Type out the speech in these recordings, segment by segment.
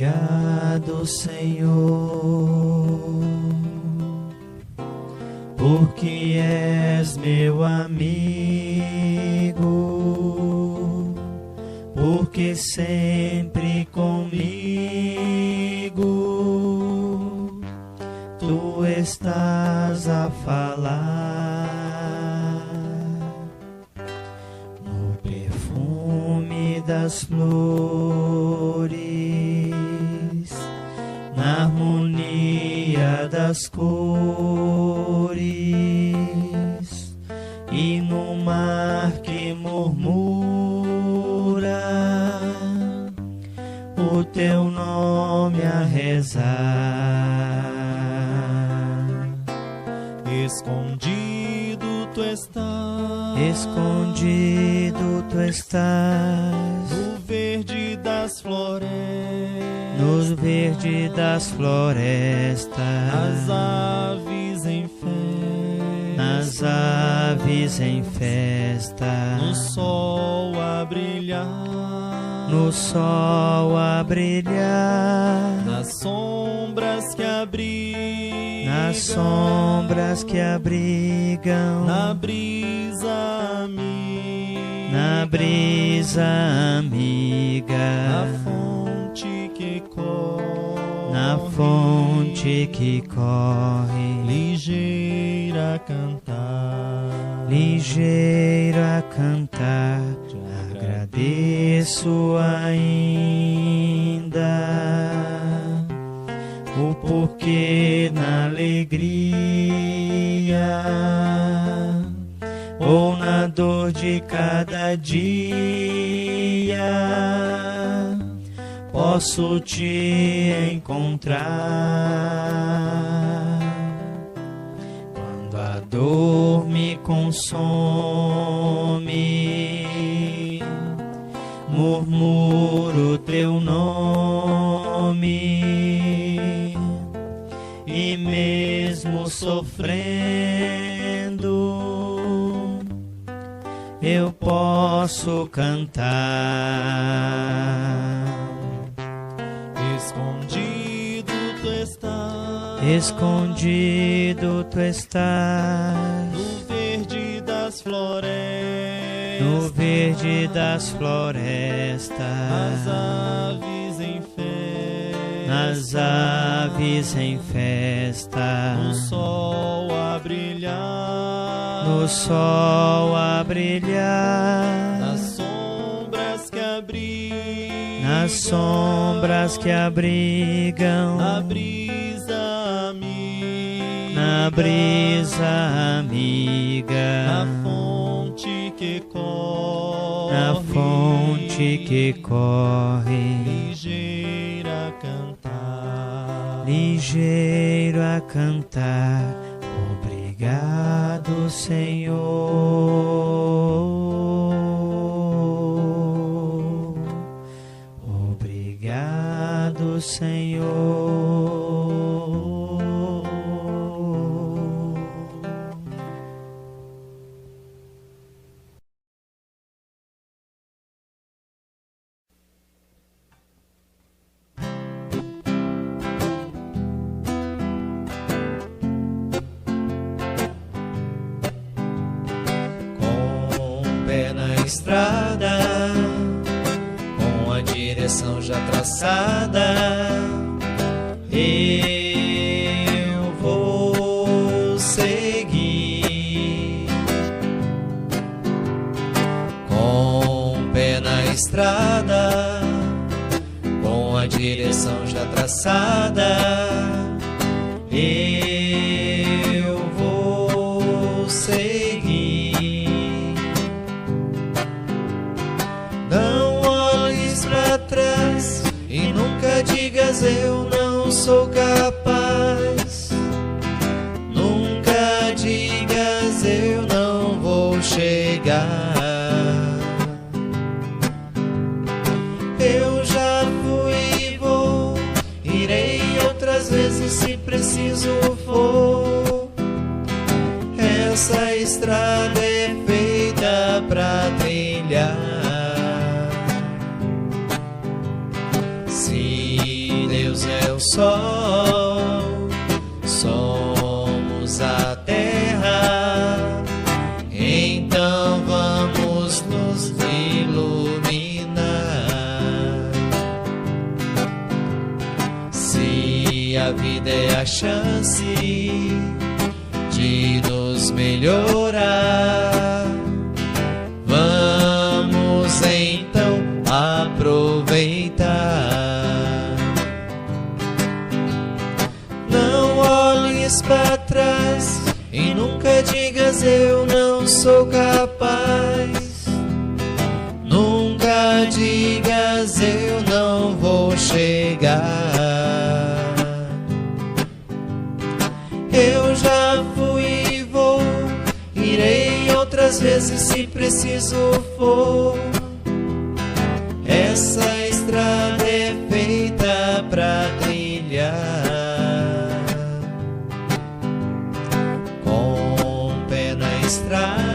Obrigado, Senhor, porque és meu amigo, porque sempre comigo tu estás a falar no perfume das flores, na harmonia das cores e no mar que murmura o teu nome a rezar. Escondido tu estás, escondido tu estás no verde das florestas, no verde das florestas, nas aves em festa, nas aves em festa, no sol a brilhar, no sol a brilhar, nas sombras que abrigam, nas sombras que abrigam, na brisa amiga, na brisa amiga, na fonte que corre, na fonte que corre, ligeira a cantar, ligeira a cantar. te Agradeço ainda o porquê na alegria ou na dor de cada dia posso te encontrar. Quando a dor me consome, murmuro teu nome e mesmo sofrendo eu posso cantar. Escondido tu estás, Escondido tu estás no verde das florestas, no verde das florestas, nas aves em festa, nas aves em festa, no sol a brilhar, no sol a brilhar, nas sombras que abrigam, nas sombras que abrigam, na brisa amiga, na brisa amiga, na fonte que corre, na fonte que corre, ligeira a cantar, ligeiro a cantar. Obrigado, Senhor. Obrigado, Senhor. Estrada, com a direção já traçada, eu vou seguir. Com o pé na estrada, com a direção já traçada, eu vou seguir. Não olhes pra trás e nunca digas eu não sou capaz. Nunca digas eu não vou chegar. Eu já fui e vou, irei outras vezes se preciso for. Essa estrada é feita pra trilhar. Se sol, somos a terra, então vamos nos iluminar. Se a vida é a chance de nos melhorar, vamos então aproveitar. Não olhes para trás e nunca digas eu não sou capaz. Nunca digas eu não vou chegar. Eu já fui e vou, irei outras vezes se preciso for. Essa estrada é feita pra trilhar, com o pé na estrada.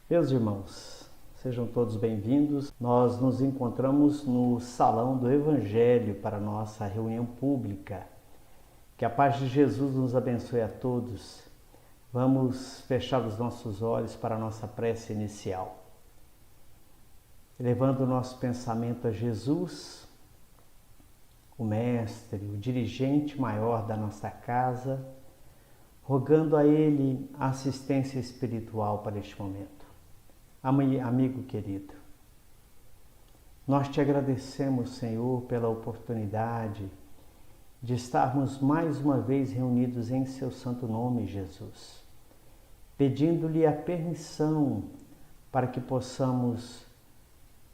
Meus irmãos, sejam todos bem-vindos. Nós nos encontramos no Salão do Evangelho para nossa reunião pública. Que a paz de Jesus nos abençoe a todos. Vamos fechar os nossos olhos para a nossa prece inicial. Elevando o nosso pensamento a Jesus, o Mestre, o dirigente maior da nossa casa, rogando a Ele a assistência espiritual para este momento. Amigo querido, nós te agradecemos, Senhor, pela oportunidade de estarmos mais uma vez reunidos em Seu santo nome, Jesus, pedindo-lhe a permissão para que possamos,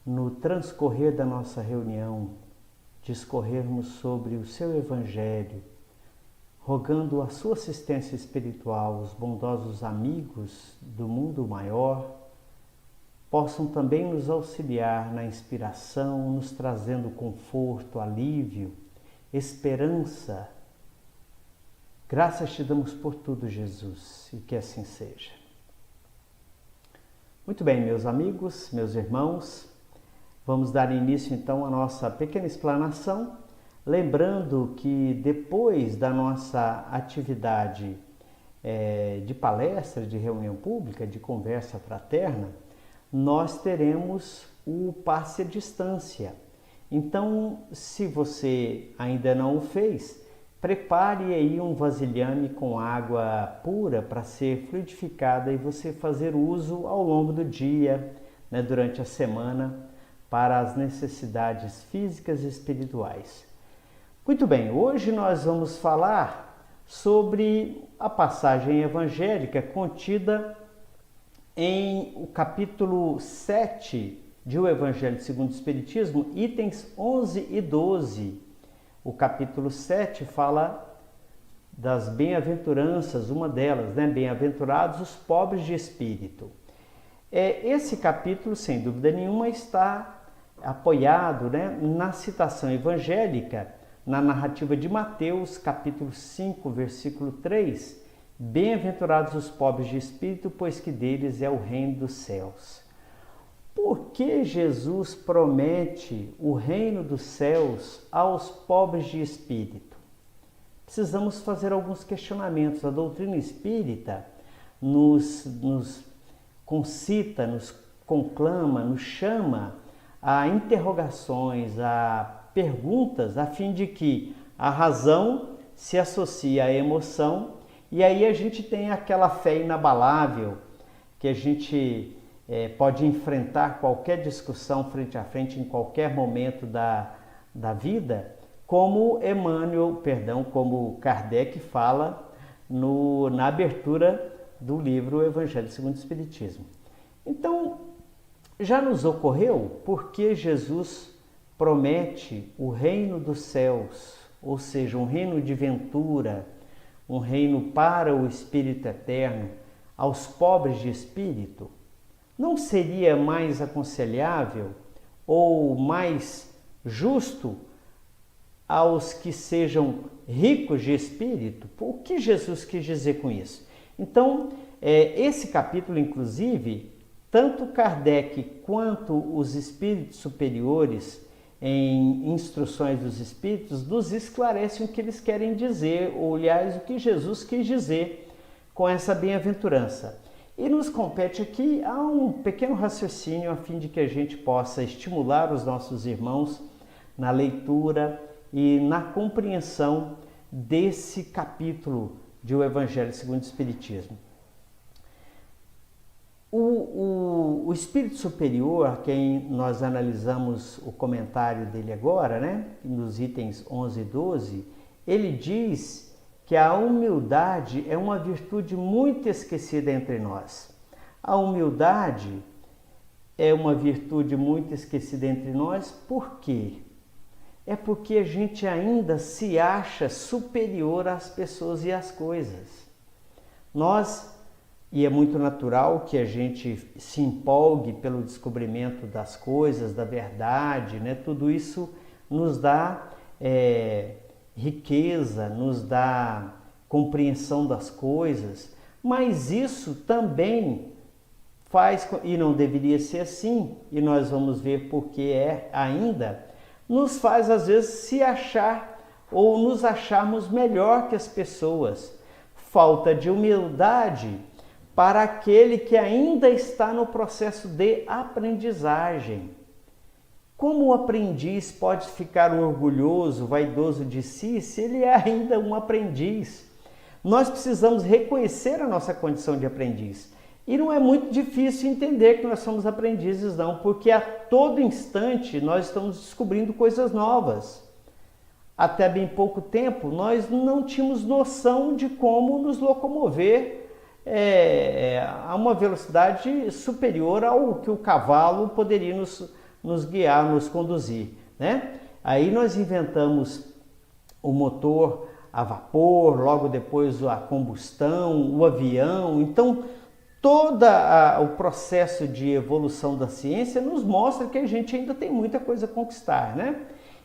no transcorrer da nossa reunião, discorrermos sobre o Seu Evangelho, rogando a Sua assistência espiritual, os bondosos amigos do mundo maior, possam também nos auxiliar na inspiração, nos trazendo conforto, alívio, esperança. Graças te damos por tudo, Jesus, e que assim seja. Muito bem, meus amigos, meus irmãos, vamos dar início então à nossa pequena explanação, lembrando que depois da nossa atividade de palestra, de reunião pública, de conversa fraterna, nós teremos o passe à distância. Então, se você ainda não o fez, prepare aí um vasilhame com água pura para ser fluidificada e você fazer uso ao longo do dia, durante a semana, para as necessidades físicas e espirituais. Muito bem, hoje nós vamos falar sobre a passagem evangélica contida em o capítulo 7 de O Evangelho segundo o Espiritismo, itens 11 e 12. O capítulo 7 fala das bem-aventuranças, uma delas, bem-aventurados os pobres de espírito. Esse capítulo, sem dúvida nenhuma, está apoiado na citação evangélica, na narrativa de Mateus, capítulo 5, versículo 3, bem-aventurados os pobres de espírito, pois que deles é o reino dos céus. Por que Jesus promete o reino dos céus aos pobres de espírito? Precisamos fazer alguns questionamentos. A doutrina espírita nos concita, nos conclama, nos chama a interrogações, a perguntas, a fim de que a razão se associe à emoção. E aí a gente tem aquela fé inabalável que a gente pode enfrentar qualquer discussão frente a frente em qualquer momento da vida, como como Kardec fala na abertura do livro O Evangelho segundo o Espiritismo. Então, já nos ocorreu porque Jesus promete o reino dos céus, ou seja, um reino de ventura, um reino para o Espírito Eterno, aos pobres de espírito. Não seria mais aconselhável ou mais justo aos que sejam ricos de espírito? O que Jesus quis dizer com isso? Então, esse capítulo, inclusive, tanto Kardec quanto os espíritos superiores, em Instruções dos Espíritos, nos esclarecem o que eles querem dizer, ou aliás, o que Jesus quis dizer com essa bem-aventurança. E nos compete aqui a um pequeno raciocínio a fim de que a gente possa estimular os nossos irmãos na leitura e na compreensão desse capítulo de O Evangelho segundo o Espiritismo. O espírito superior, a quem nós analisamos o comentário dele agora, nos itens 11 e 12, ele diz que a humildade é uma virtude muito esquecida entre nós. A humildade é uma virtude muito esquecida entre nós, por quê? É porque a gente ainda se acha superior às pessoas e às coisas. E é muito natural que a gente se empolgue pelo descobrimento das coisas, da verdade, Tudo isso nos dá riqueza, nos dá compreensão das coisas, mas isso também faz, e não deveria ser assim, e nós vamos ver por que é ainda, nos faz às vezes se achar ou nos acharmos melhor que as pessoas. Falta de humildade para aquele que ainda está no processo de aprendizagem. Como o aprendiz pode ficar orgulhoso, vaidoso de si, se ele é ainda um aprendiz? Nós precisamos reconhecer a nossa condição de aprendiz. E não é muito difícil entender que nós somos aprendizes, não, porque a todo instante nós estamos descobrindo coisas novas. Até bem pouco tempo, nós não tínhamos noção de como nos locomover a uma velocidade superior ao que o cavalo poderia nos guiar, nos conduzir, né? Aí nós inventamos o motor a vapor, logo depois a combustão, o avião. Então, todo o processo de evolução da ciência nos mostra que a gente ainda tem muita coisa a conquistar, né?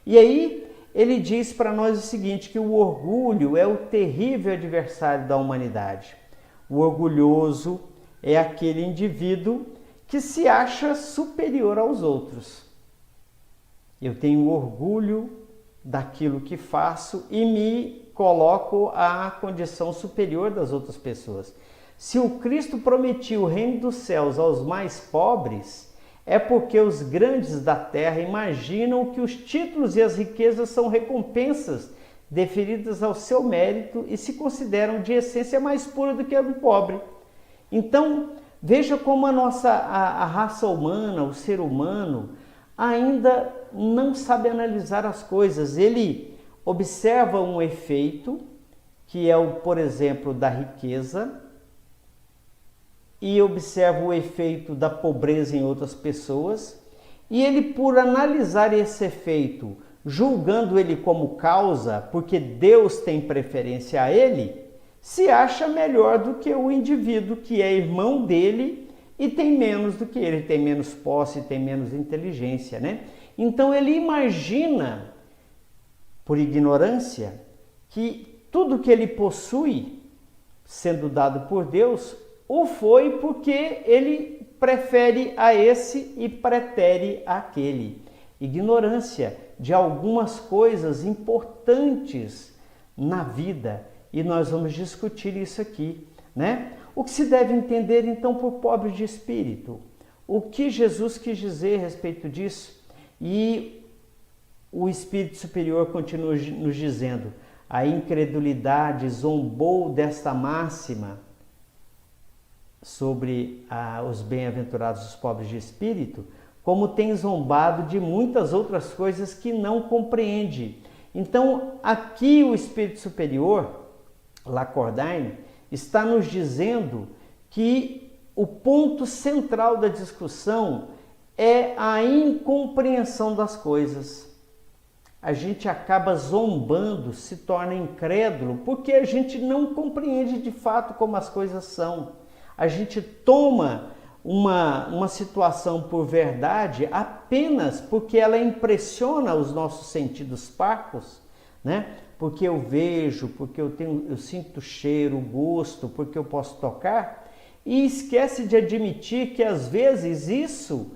E aí ele diz para nós o seguinte, que o orgulho é o terrível adversário da humanidade. O orgulhoso é aquele indivíduo que se acha superior aos outros. Eu tenho orgulho daquilo que faço e me coloco à condição superior das outras pessoas. Se o Cristo prometia o reino dos céus aos mais pobres, é porque os grandes da terra imaginam que os títulos e as riquezas são recompensas deferidas ao seu mérito e se consideram de essência mais pura do que a do pobre. Então, veja como a raça humana, o ser humano, ainda não sabe analisar as coisas. Ele observa um efeito, que é por exemplo, da riqueza, e observa o efeito da pobreza em outras pessoas, e ele, por analisar esse efeito, julgando ele como causa, porque Deus tem preferência a ele, se acha melhor do que o indivíduo que é irmão dele e tem menos do que ele, tem menos posse, tem menos inteligência, né? Então ele imagina, por ignorância, que tudo que ele possui, sendo dado por Deus, o foi porque ele prefere a esse e pretere àquele. Ignorância de algumas coisas importantes na vida. E nós vamos discutir isso aqui, né? O que se deve entender então por pobre de espírito? O que Jesus quis dizer a respeito disso? E o Espírito Superior continua nos dizendo: a incredulidade zombou desta máxima sobre os bem-aventurados os pobres de espírito, como tem zombado de muitas outras coisas que não compreende. Então, aqui o Espírito Superior, Lacordaire, está nos dizendo que o ponto central da discussão é a incompreensão das coisas. A gente acaba zombando, se torna incrédulo, porque a gente não compreende de fato como as coisas são. A gente toma uma situação por verdade apenas porque ela impressiona os nossos sentidos parcos, né? Porque eu vejo, porque eu sinto cheiro, gosto, porque eu posso tocar, e esquece de admitir que às vezes isso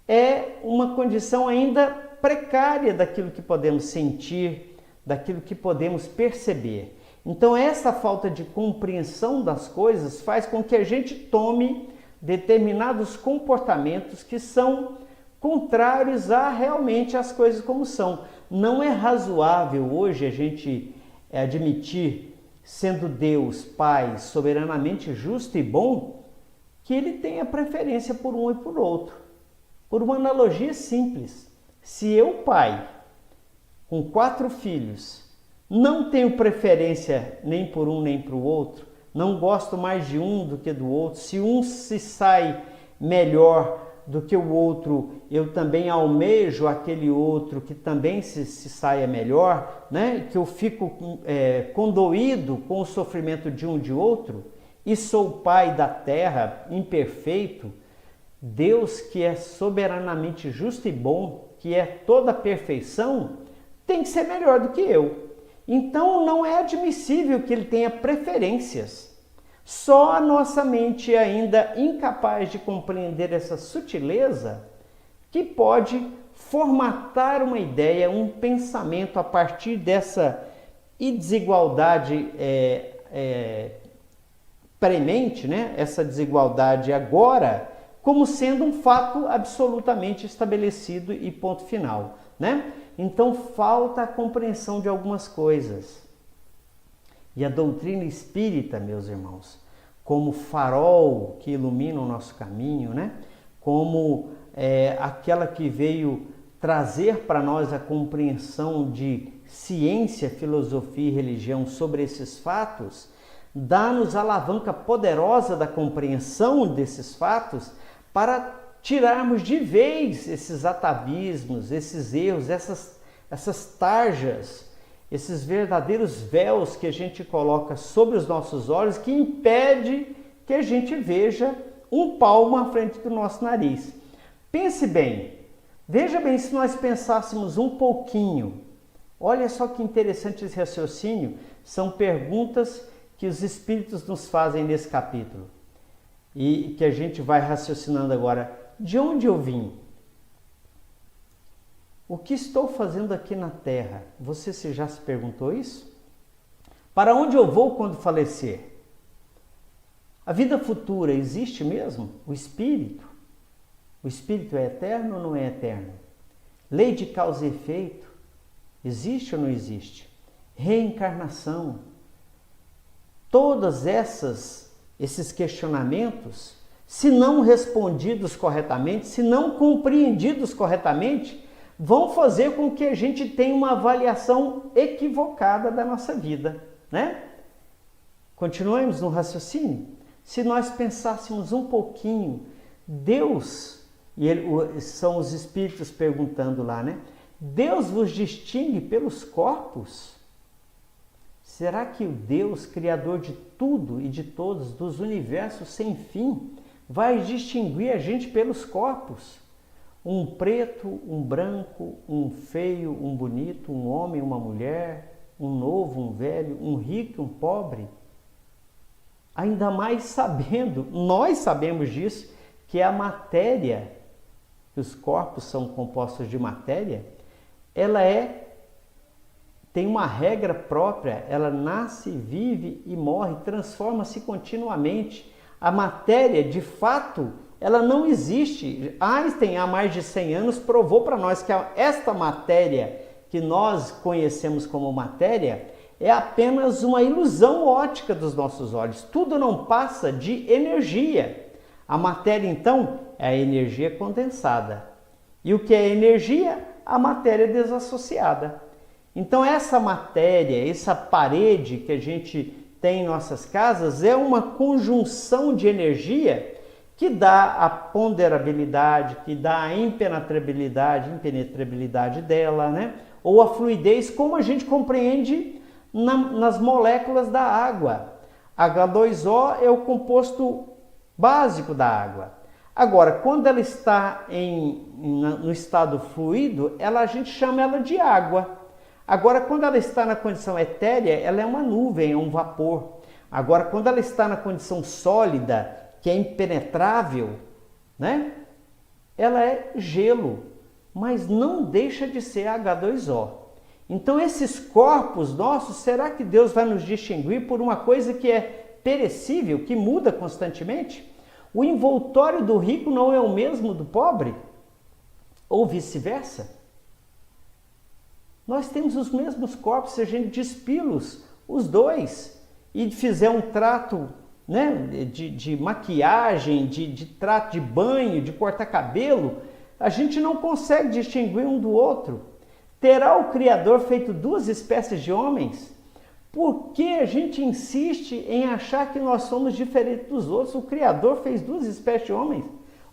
é uma condição ainda precária daquilo que podemos sentir, daquilo que podemos perceber. Então essa falta de compreensão das coisas faz com que a gente tome determinados comportamentos que são contrários a realmente as coisas como são. Não é razoável hoje a gente admitir, sendo Deus Pai soberanamente justo e bom, que ele tenha preferência por um e por outro. Por uma analogia simples, se eu, pai, com 4 filhos, não tenho preferência nem por um nem para o outro, não gosto mais de um do que do outro, se um se sai melhor do que o outro, eu também almejo aquele outro que também se saia melhor, né? Que eu fico condoído com o sofrimento de um de outro, e sou pai da terra imperfeito, Deus que é soberanamente justo e bom, que é toda a perfeição, tem que ser melhor do que eu. Então não é admissível que ele tenha preferências. Só a nossa mente ainda incapaz de compreender essa sutileza que pode formatar uma ideia, um pensamento a partir dessa desigualdade premente, né? Essa desigualdade agora, como sendo um fato absolutamente estabelecido e ponto final, né? Então falta a compreensão de algumas coisas. E a doutrina espírita, meus irmãos, como farol que ilumina o nosso caminho, né? Como aquela que veio trazer para nós a compreensão de ciência, filosofia e religião sobre esses fatos, dá-nos a alavanca poderosa da compreensão desses fatos para tirarmos de vez esses atavismos, esses erros, essas tarjas, esses verdadeiros véus que a gente coloca sobre os nossos olhos, que impede que a gente veja um palmo à frente do nosso nariz. Pense bem, veja bem, se nós pensássemos um pouquinho, olha só que interessante esse raciocínio, são perguntas que os Espíritos nos fazem nesse capítulo e que a gente vai raciocinando agora. De onde eu vim? O que estou fazendo aqui na Terra? Você já se perguntou isso? Para onde eu vou quando falecer? A vida futura existe mesmo? O espírito? O espírito é eterno ou não é eterno? Lei de causa e efeito? Existe ou não existe? Reencarnação? Todos esses questionamentos, se não respondidos corretamente, se não compreendidos corretamente, vão fazer com que a gente tenha uma avaliação equivocada da nossa vida, né? Continuemos no raciocínio. Se nós pensássemos um pouquinho, Deus, são os Espíritos perguntando lá, né? Deus vos distingue pelos corpos? Será que o Deus, Criador de tudo e de todos, dos universos sem fim, vai distinguir a gente pelos corpos? Um preto, um branco, um feio, um bonito, um homem, uma mulher, um novo, um velho, um rico, um pobre? Ainda mais sabendo, nós sabemos disso, que a matéria, que os corpos são compostos de matéria, ela tem uma regra própria, ela nasce, vive e morre, transforma-se continuamente. A matéria, de fato, ela não existe. Einstein, há mais de 100 anos, provou para nós que esta matéria que nós conhecemos como matéria é apenas uma ilusão óptica dos nossos olhos. Tudo não passa de energia. A matéria, então, é a energia condensada. E o que é energia? A matéria desassociada. Então essa matéria, essa parede que a gente tem em nossas casas é uma conjunção de energia que dá a ponderabilidade, que dá a impenetrabilidade dela, né? Ou a fluidez, como a gente compreende nas moléculas da água. H2O é o composto básico da água. Agora, quando ela está no estado fluido, a gente chama ela de água. Agora, quando ela está na condição etérea, ela é uma nuvem, é um vapor. Agora, quando ela está na condição sólida, que é impenetrável, né? Ela é gelo, mas não deixa de ser H2O. Então, esses corpos nossos, será que Deus vai nos distinguir por uma coisa que é perecível, que muda constantemente? O envoltório do rico não é o mesmo do pobre? Ou vice-versa? Nós temos os mesmos corpos, se a gente despí-los, os dois, e fizer um trato, né, de maquiagem, de trato de banho, de cortar cabelo, a gente não consegue distinguir um do outro. Terá o Criador feito duas espécies de homens? Por que a gente insiste em achar que nós somos diferentes dos outros? O Criador fez duas espécies de homens,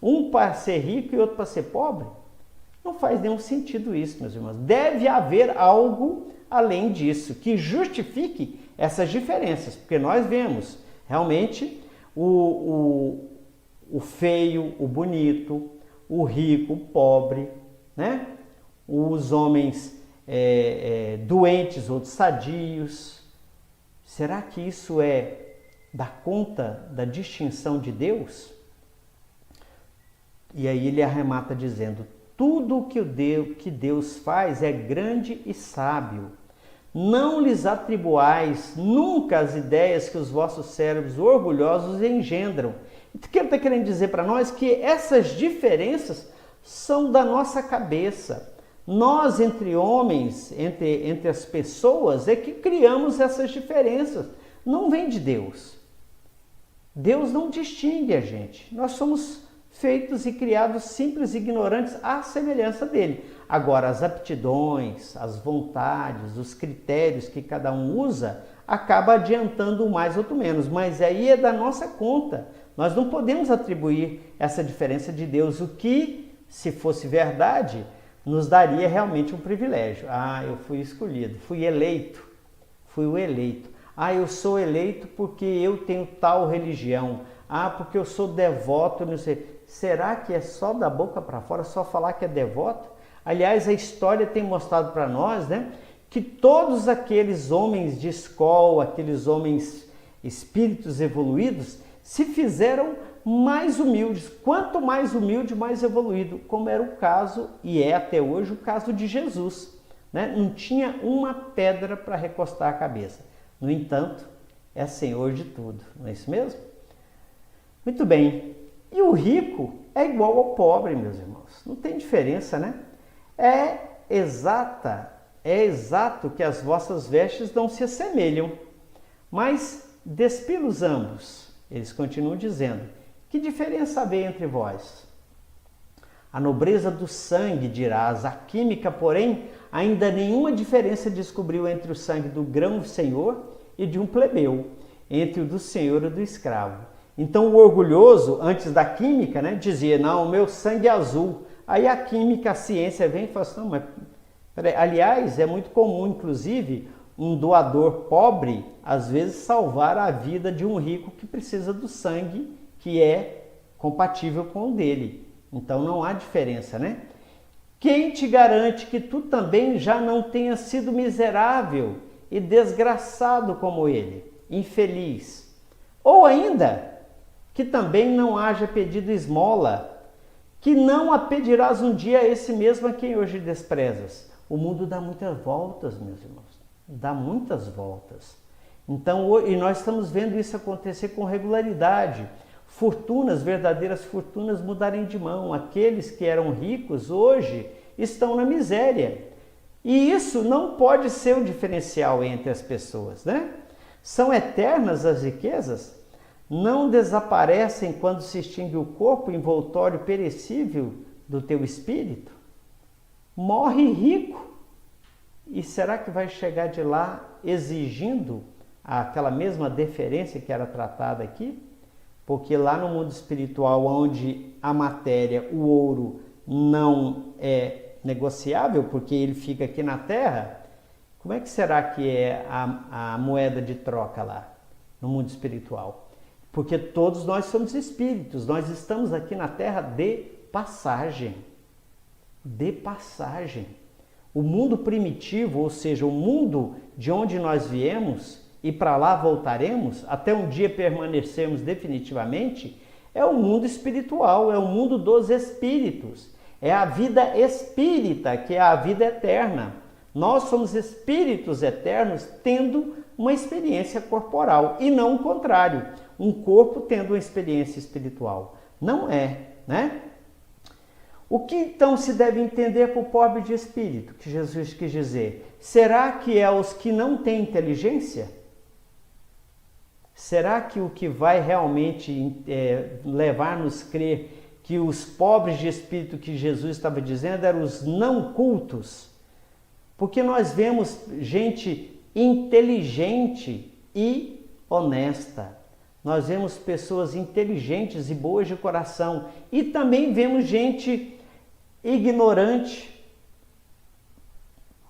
um para ser rico e outro para ser pobre. Não faz nenhum sentido isso, meus irmãos. Deve haver algo além disso que justifique essas diferenças, porque nós vemos realmente o feio, o bonito, o rico, o pobre, né? Os homens doentes, outros sadios. Será que isso é dá conta da distinção de Deus? E aí ele arremata dizendo: tudo o que Deus faz é grande e sábio. Não lhes atribuais nunca as ideias que os vossos cérebros orgulhosos engendram. O que ele está querendo dizer para nós? Que essas diferenças são da nossa cabeça. Nós, entre homens, entre as pessoas, é que criamos essas diferenças. Não vem de Deus. Deus não distingue a gente. Nós somos feitos e criados simples e ignorantes à semelhança dele. Agora, as aptidões, as vontades, os critérios que cada um usa, acaba adiantando um mais ou menos, mas aí é da nossa conta. Nós não podemos atribuir essa diferença de Deus, o que, se fosse verdade, nos daria realmente um privilégio. Ah, eu fui escolhido, fui o eleito. Ah, eu sou eleito porque eu tenho tal religião. Ah, porque eu sou devoto, não sei. Será que é só da boca para fora, só falar que é devoto? Aliás, a história tem mostrado para nós, né, que todos aqueles homens de escola, aqueles homens espíritos evoluídos, se fizeram mais humildes. Quanto mais humilde, mais evoluído, como era o caso, e é até hoje o caso de Jesus, né? Não tinha uma pedra para recostar a cabeça. No entanto, é Senhor de tudo, não é isso mesmo? Muito bem. E o rico é igual ao pobre, meus irmãos. Não tem diferença, né? É exato que as vossas vestes não se assemelham, mas despilos ambos. Eles continuam dizendo: que diferença havia entre vós? A nobreza do sangue, dirás, a química, porém, ainda nenhuma diferença descobriu entre o sangue do grão-senhor e de um plebeu, entre o do senhor e do escravo. Então o orgulhoso, antes da química, né, dizia: não, o meu sangue é azul. Aí a química, a ciência vem e fala assim: não, mas peraí. Aliás, é muito comum, inclusive, um doador pobre, às vezes, salvar a vida de um rico que precisa do sangue que é compatível com o dele. Então não há diferença, né? Quem te garante que tu também já não tenha sido miserável e desgraçado como ele, infeliz? Ou ainda, que também não haja pedido esmola, que não a pedirás um dia a esse mesmo a quem hoje desprezas. O mundo dá muitas voltas, meus irmãos, dá muitas voltas. Então, e nós estamos vendo isso acontecer com regularidade. Fortunas, verdadeiras fortunas mudarem de mão. Aqueles que eram ricos hoje estão na miséria. E isso não pode ser um diferencial entre as pessoas, né? São eternas as riquezas? Não desaparecem quando se extingue o corpo, envoltório perecível do teu espírito? Morre rico. E será que vai chegar de lá exigindo aquela mesma deferência que era tratada aqui? Porque lá no mundo espiritual, onde a matéria, o ouro, não é negociável, porque ele fica aqui na Terra, como é que será que é a moeda de troca lá, no mundo espiritual? Porque todos nós somos espíritos, nós estamos aqui na Terra de passagem. De passagem. O mundo primitivo, ou seja, o mundo de onde nós viemos e para lá voltaremos, até um dia permanecermos definitivamente, é o mundo espiritual, é o mundo dos espíritos. É a vida espírita, que é a vida eterna. Nós somos espíritos eternos tendo uma experiência corporal e não o contrário, um corpo tendo uma experiência espiritual. Não é, né? O que então se deve entender por pobre de espírito, que Jesus quis dizer? Será que é os que não têm inteligência? Será que o que vai realmente levar-nos a crer que os pobres de espírito que Jesus estava dizendo eram os não cultos? Porque nós vemos gente inteligente e honesta. Nós vemos pessoas inteligentes e boas de coração. E também vemos gente ignorante,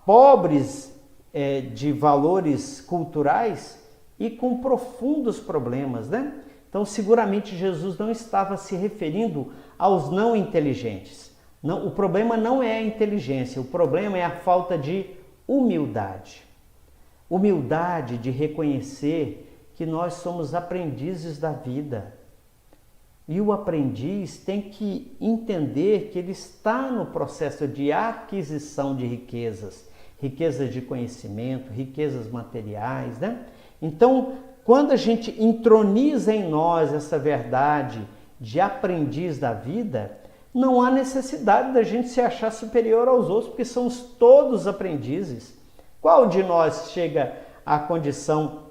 pobres de valores culturais e com profundos problemas, né? Então, seguramente Jesus não estava se referindo aos não inteligentes. Não, o problema não é a inteligência, o problema é a falta de humildade. Humildade de reconhecer que nós somos aprendizes da vida. E o aprendiz tem que entender que ele está no processo de aquisição de riquezas, riquezas de conhecimento, riquezas materiais, né? Então, quando a gente introniza em nós essa verdade de aprendiz da vida, não há necessidade da gente se achar superior aos outros, porque somos todos aprendizes. Qual de nós chega à condição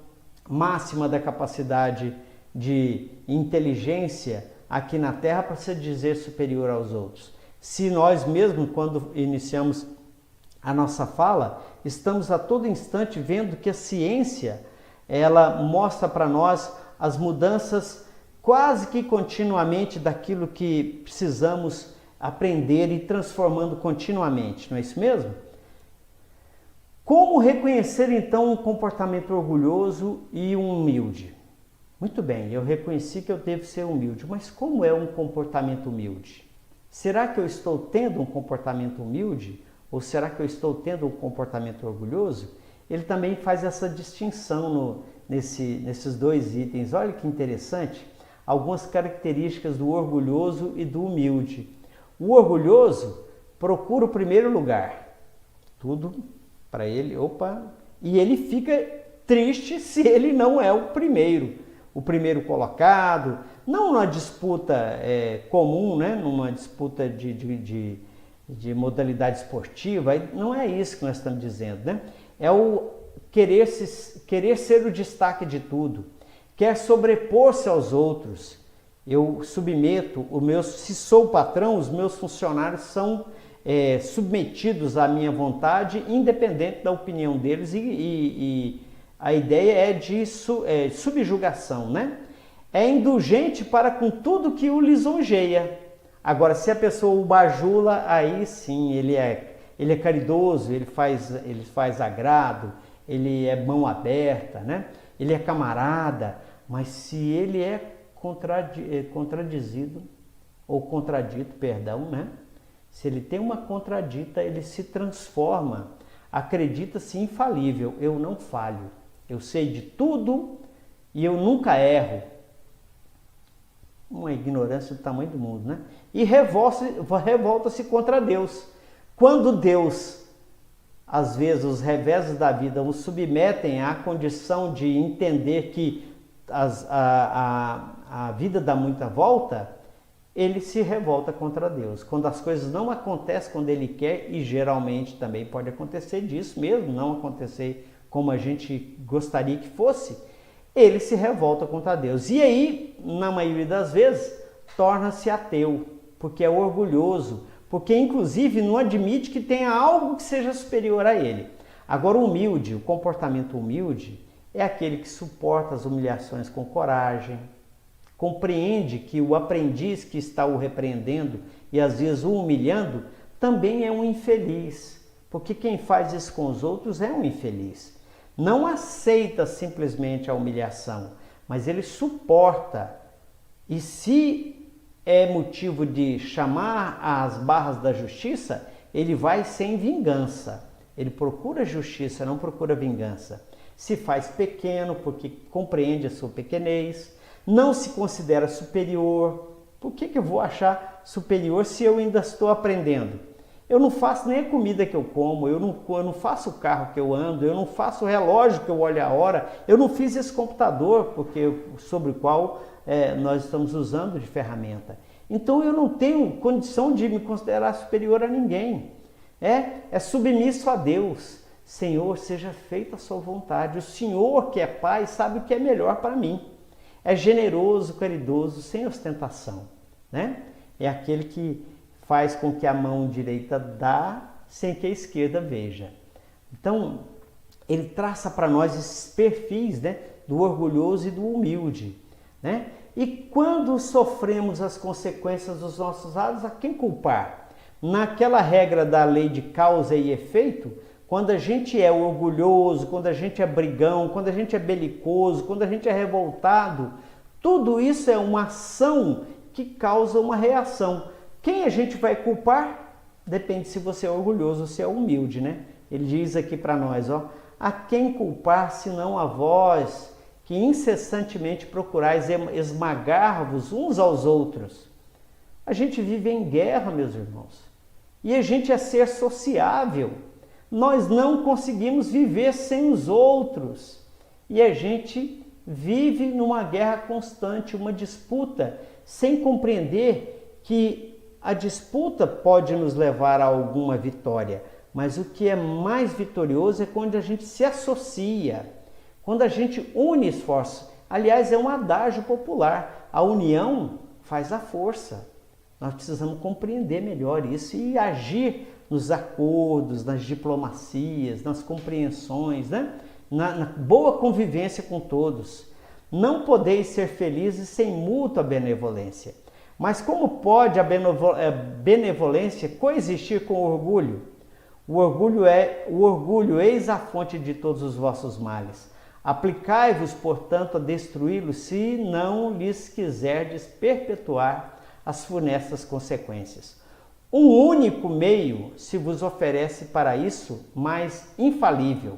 máxima da capacidade de inteligência aqui na Terra para se dizer superior aos outros? Se nós mesmos, quando iniciamos a nossa fala, estamos a todo instante vendo que a ciência, ela mostra para nós as mudanças quase que continuamente daquilo que precisamos aprender e transformando continuamente, não é isso mesmo? Como reconhecer então um comportamento orgulhoso e um humilde? Muito bem, eu reconheci que eu devo ser humilde, mas como é um comportamento humilde? Será que eu estou tendo um comportamento humilde ou será que eu estou tendo um comportamento orgulhoso? Ele também faz essa distinção nesses dois itens. Olha que interessante, algumas características do orgulhoso e do humilde. O orgulhoso procura o primeiro lugar, tudo para ele, e ele fica triste se ele não é o primeiro colocado, não numa disputa comum, né? Numa disputa de modalidade esportiva, não é isso que nós estamos dizendo, né? É o querer ser o destaque de tudo, quer sobrepor-se aos outros. Eu submeto, se sou o patrão, os meus funcionários são submetidos à minha vontade, independente da opinião deles, e a ideia é de subjugação, né? É indulgente para com tudo que o lisonjeia. Agora, se a pessoa o bajula, aí sim, ele é caridoso, ele faz agrado, ele é mão aberta, né? Ele é camarada, mas se ele é contradito, né? Se ele tem uma contradita, ele se transforma, acredita-se infalível. Eu não falho, eu sei de tudo e eu nunca erro. Uma ignorância do tamanho do mundo, né? E revolta-se contra Deus. Quando Deus, às vezes, os reveses da vida o submetem à condição de entender que a vida dá muita volta, ele se revolta contra Deus. Quando as coisas não acontecem quando ele quer, e geralmente também pode acontecer disso mesmo, não acontecer como a gente gostaria que fosse, ele se revolta contra Deus. E aí, na maioria das vezes, torna-se ateu, porque é orgulhoso, porque inclusive não admite que tenha algo que seja superior a ele. Agora o comportamento humilde, é aquele que suporta as humilhações com coragem, compreende que o aprendiz que está o repreendendo e às vezes o humilhando também é um infeliz, porque quem faz isso com os outros é um infeliz. Não aceita simplesmente a humilhação, mas ele suporta. E se é motivo de chamar às barras da justiça, ele vai sem vingança. Ele procura justiça, não procura vingança. Se faz pequeno porque compreende a sua pequenez, não se considera superior. Por que eu vou achar superior se eu ainda estou aprendendo? Eu não faço nem a comida que eu como, eu não faço o carro que eu ando, eu não faço o relógio que eu olho a hora, eu não fiz esse computador sobre o qual nós estamos usando de ferramenta. Então eu não tenho condição de me considerar superior a ninguém. É submisso a Deus. Senhor, seja feita a sua vontade. O Senhor que é Pai sabe o que é melhor para mim. É generoso, caridoso, sem ostentação, né? É aquele que faz com que a mão direita dá sem que a esquerda veja. Então, ele traça para nós esses perfis, né, do orgulhoso e do humilde, né? E quando sofremos as consequências dos nossos atos, a quem culpar? Naquela regra da lei de causa e efeito, quando a gente é orgulhoso, quando a gente é brigão, quando a gente é belicoso, quando a gente é revoltado, tudo isso é uma ação que causa uma reação. Quem a gente vai culpar? Depende se você é orgulhoso ou se é humilde, né? Ele diz aqui para nós, a quem culpar senão a vós que incessantemente procurais esmagar-vos uns aos outros. A gente vive em guerra, meus irmãos, e a gente é ser sociável. Nós não conseguimos viver sem os outros, e a gente vive numa guerra constante, uma disputa, sem compreender que a disputa pode nos levar a alguma vitória, mas o que é mais vitorioso é quando a gente se associa, quando a gente une esforços. Aliás, é um adágio popular, a união faz a força. Nós precisamos compreender melhor isso e agir nos acordos, nas diplomacias, nas compreensões, né? Na boa convivência com todos. Não podeis ser felizes sem mútua benevolência. Mas como pode a benevolência coexistir com o orgulho? O orgulho, eis a fonte de todos os vossos males. Aplicai-vos, portanto, a destruí-los, se não lhes quiserdes perpetuar as funestas consequências. Um único meio se vos oferece para isso, mas infalível.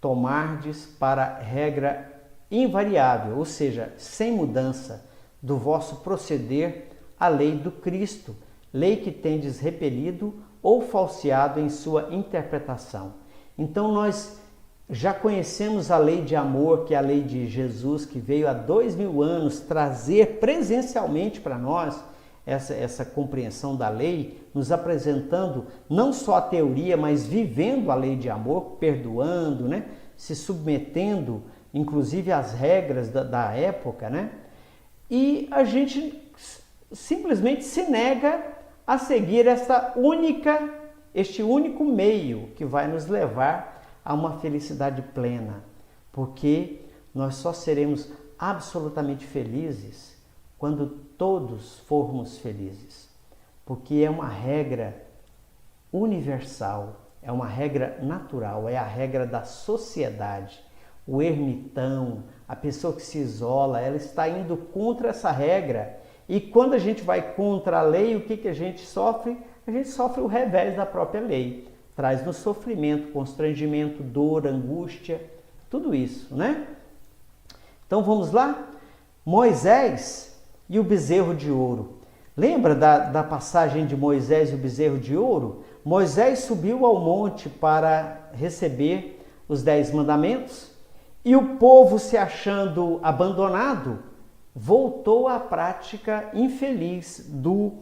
Tomardes para regra invariável, ou seja, sem mudança, do vosso proceder a lei do Cristo, lei que tendes repelido ou falseado em sua interpretação. Então nós já conhecemos a lei de amor, que é a lei de Jesus, que veio há 2000 anos trazer presencialmente para nós essa compreensão da lei, nos apresentando não só a teoria, mas vivendo a lei de amor, perdoando, né? Se submetendo, inclusive, às regras da época, né? E a gente simplesmente se nega a seguir este único meio que vai nos levar a uma felicidade plena, porque nós só seremos absolutamente felizes quando todos formos felizes, porque é uma regra universal, é uma regra natural, é a regra da sociedade. O ermitão, a pessoa que se isola, ela está indo contra essa regra. E quando a gente vai contra a lei, o que a gente sofre? A gente sofre o revés da própria lei. Traz-nos sofrimento, constrangimento, dor, angústia, tudo isso, né? Então vamos lá? Moisés e o bezerro de ouro. Lembra da passagem de Moisés e o bezerro de ouro? Moisés subiu ao monte para receber os 10 mandamentos e o povo, se achando abandonado, voltou à prática infeliz do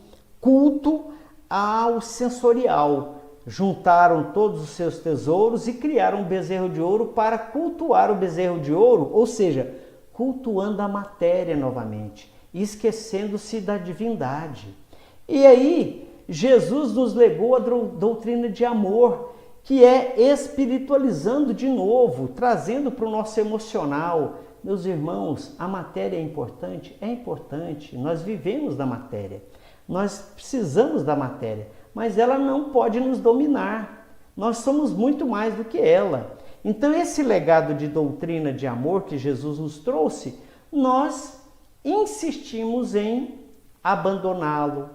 culto ao sensorial. Juntaram todos os seus tesouros e criaram um bezerro de ouro para cultuar o bezerro de ouro, ou seja, cultuando a matéria novamente, esquecendo-se da divindade. E aí, Jesus nos legou a doutrina de amor, que é espiritualizando de novo, trazendo para o nosso emocional. Meus irmãos, a matéria é importante? É importante, nós vivemos da matéria, nós precisamos da matéria, mas ela não pode nos dominar, nós somos muito mais do que ela. Então esse legado de doutrina de amor que Jesus nos trouxe, nós insistimos em abandoná-lo,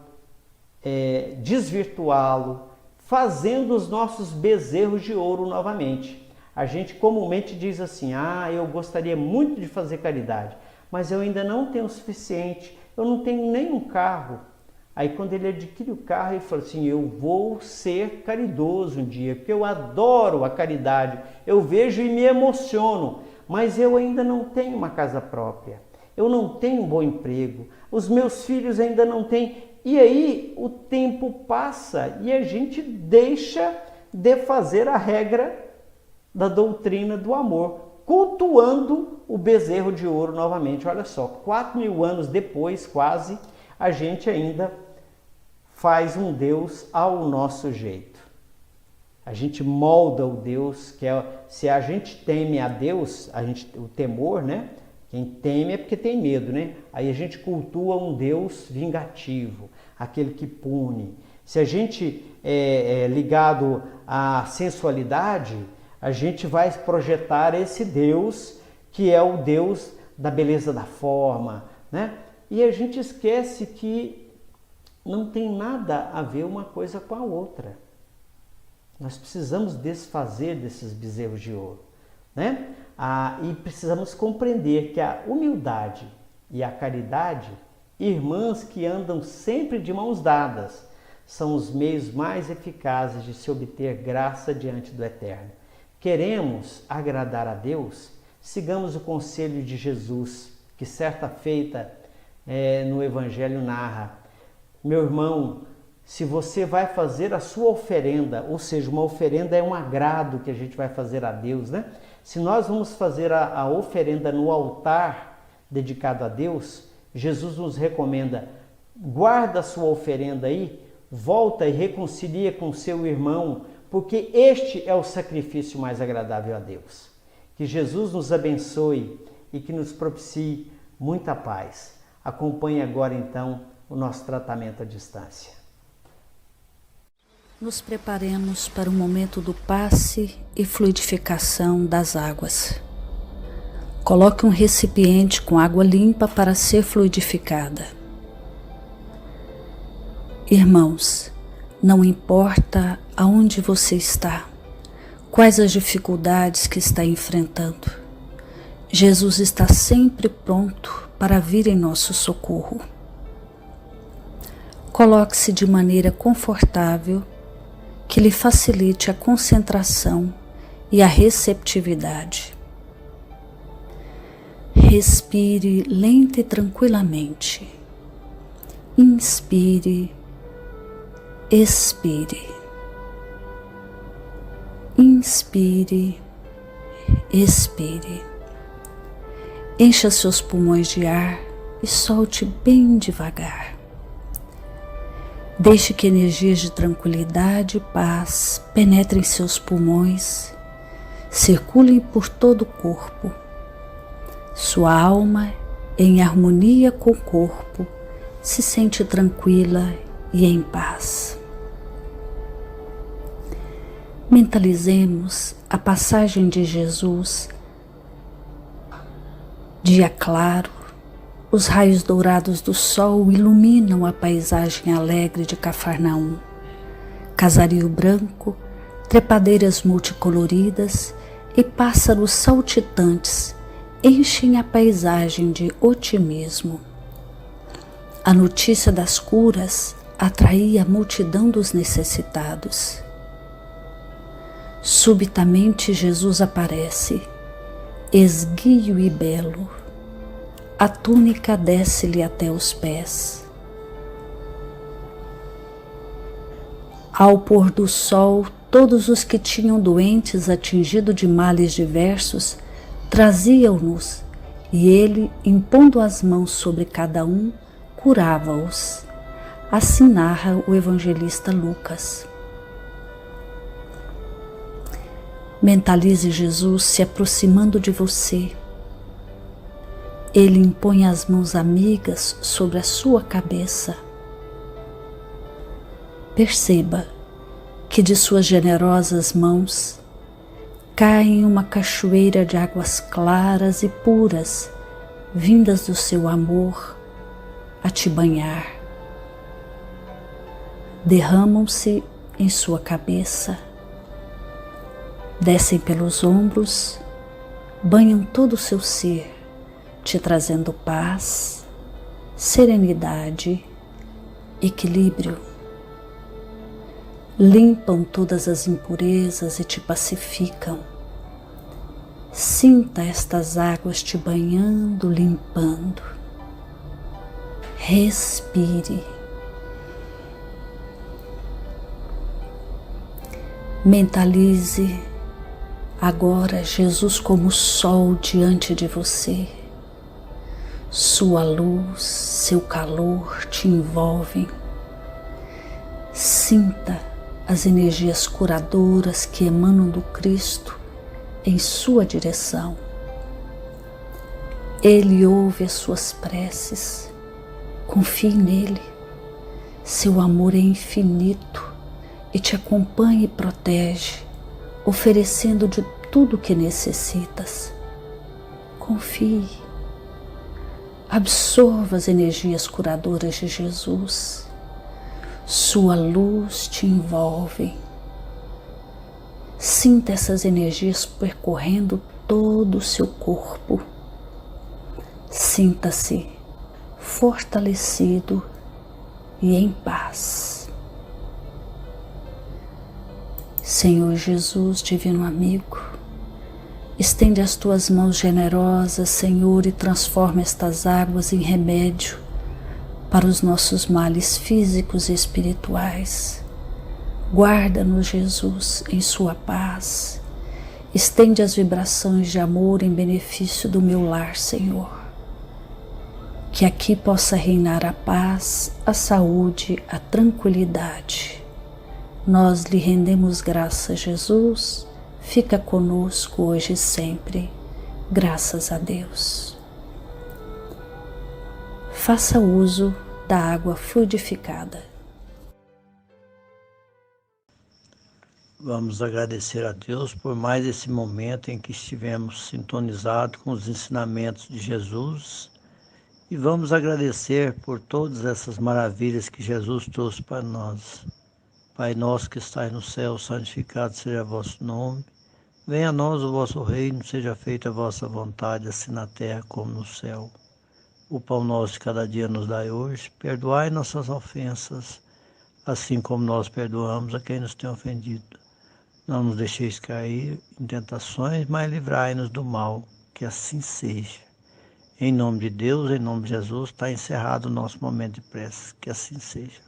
desvirtuá-lo, fazendo os nossos bezerros de ouro novamente. A gente comumente diz assim, eu gostaria muito de fazer caridade, mas eu ainda não tenho o suficiente, eu não tenho nenhum carro. Aí quando ele adquire o carro, ele fala assim, eu vou ser caridoso um dia, porque eu adoro a caridade, eu vejo e me emociono, mas eu ainda não tenho uma casa própria, eu não tenho um bom emprego, os meus filhos ainda não têm. E aí o tempo passa e a gente deixa de fazer a regra da doutrina do amor, cultuando o bezerro de ouro novamente. Olha só, 4.000 anos depois, quase, a gente ainda faz um Deus ao nosso jeito. A gente molda o Deus, que é, se a gente teme a Deus, o temor, né? Quem teme é porque tem medo, né? Aí a gente cultua um Deus vingativo, aquele que pune. Se a gente é ligado à sensualidade, a gente vai projetar esse Deus que é o Deus da beleza da forma, né? E a gente esquece que não tem nada a ver uma coisa com a outra. Nós precisamos desfazer desses bezerros de ouro, né? E precisamos compreender que a humildade e a caridade, irmãs que andam sempre de mãos dadas, são os meios mais eficazes de se obter graça diante do Eterno. Queremos agradar a Deus? Sigamos o conselho de Jesus, que certa feita no Evangelho narra: meu irmão, se você vai fazer a sua oferenda, ou seja, uma oferenda é um agrado que a gente vai fazer a Deus, né? Se nós vamos fazer a oferenda no altar dedicado a Deus, Jesus nos recomenda: guarda a sua oferenda aí, volta e reconcilia com seu irmão, porque este é o sacrifício mais agradável a Deus. Que Jesus nos abençoe e que nos propicie muita paz. Acompanhe agora então o nosso tratamento à distância. Nos preparemos para o momento do passe e fluidificação das águas. Coloque um recipiente com água limpa para ser fluidificada. Irmãos, não importa aonde você está, quais as dificuldades que está enfrentando, Jesus está sempre pronto para vir em nosso socorro. Coloque-se de maneira confortável, que lhe facilite a concentração e a receptividade. Respire lenta e tranquilamente. Inspire, expire. Inspire, expire. Encha seus pulmões de ar e solte bem devagar. Deixe que energias de tranquilidade e paz penetrem seus pulmões, circulem por todo o corpo. Sua alma, em harmonia com o corpo, se sente tranquila e em paz. Mentalizemos a passagem de Jesus. Dia claro, os raios dourados do sol iluminam a paisagem alegre de Cafarnaum. Casario branco, trepadeiras multicoloridas e pássaros saltitantes enchem a paisagem de otimismo. A notícia das curas atraía a multidão dos necessitados. Subitamente Jesus aparece, esguio e belo. A túnica desce-lhe até os pés. Ao pôr do sol, todos os que tinham doentes atingidos de males diversos traziam-nos, e ele, impondo as mãos sobre cada um, curava-os. Assim narra o evangelista Lucas. Mentalize Jesus se aproximando de você. Ele impõe as mãos amigas sobre a sua cabeça. Perceba que de suas generosas mãos cai uma cachoeira de águas claras e puras, vindas do seu amor a te banhar. Derramam-se em sua cabeça, descem pelos ombros, banham todo o seu ser, te trazendo paz, serenidade, equilíbrio. Limpam todas as impurezas e te pacificam. Sinta estas águas te banhando, limpando. Respire. Mentalize agora Jesus como sol diante de você. Sua luz, seu calor te envolvem. Sinta as energias curadoras que emanam do Cristo em sua direção. Ele ouve as suas preces. Confie nele. Seu amor é infinito e te acompanha e protege, oferecendo de tudo o que necessitas. Confie. Absorva as energias curadoras de Jesus. Sua luz te envolve. Sinta essas energias percorrendo todo o seu corpo. Sinta-se fortalecido e em paz. Senhor Jesus, divino amigo, estende as tuas mãos generosas, Senhor, e transforma estas águas em remédio para os nossos males físicos e espirituais. Guarda-nos, Jesus, em sua paz. Estende as vibrações de amor em benefício do meu lar, Senhor. Que aqui possa reinar a paz, a saúde, a tranquilidade. Nós lhe rendemos graças, Jesus. Fica conosco hoje e sempre. Graças a Deus. Faça uso da água fluidificada. Vamos agradecer a Deus por mais esse momento em que estivemos sintonizados com os ensinamentos de Jesus e vamos agradecer por todas essas maravilhas que Jesus trouxe para nós. Pai nosso que estais no céu, santificado seja o vosso nome. Venha a nós o vosso reino, seja feita a vossa vontade, assim na terra como no céu. O pão nosso de cada dia nos dai hoje, perdoai nossas ofensas, assim como nós perdoamos a quem nos tem ofendido. Não nos deixeis cair em tentações, mas livrai-nos do mal, que assim seja. Em nome de Deus, em nome de Jesus, está encerrado o nosso momento de prece, que assim seja.